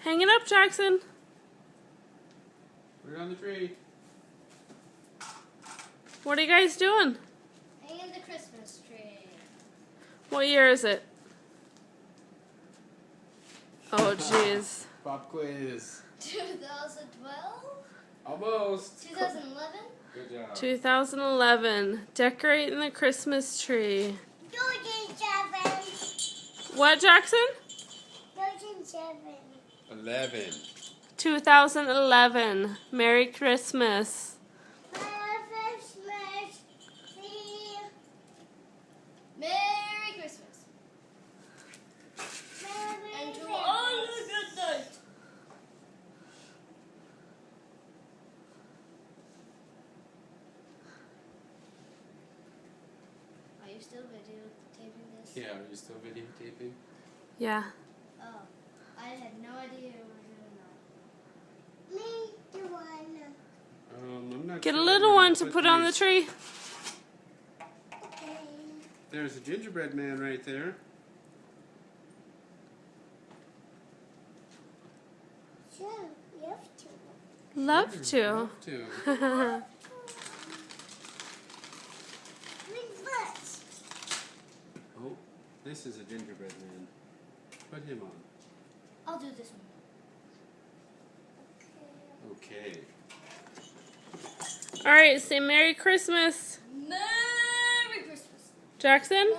Hang it up, Jackson. Put it on the tree. What are you guys doing? Hanging the Christmas tree. What year is it? Oh, jeez. Pop quiz. 2012? Almost. 2011? Good job. 2011. Decorating the Christmas tree. 2007. What, Jackson? 2007. 11. 2011. Merry Christmas. Merry Christmas. Merry Christmas. And to all a good night. Are you still videotaping this? Yeah, are you still videotaping? Yeah. Oh, I had no idea you were doing that. Me, the one. I'm not Get a sure little where one to to put put on the these. tree. Okay. There's a gingerbread man right there. Sure, you have to. Love to. Love to. Reverse. Oh, this is a gingerbread man. Put him on. I'll do this one. Okay. All right, say Merry Christmas. Merry Christmas. Jackson?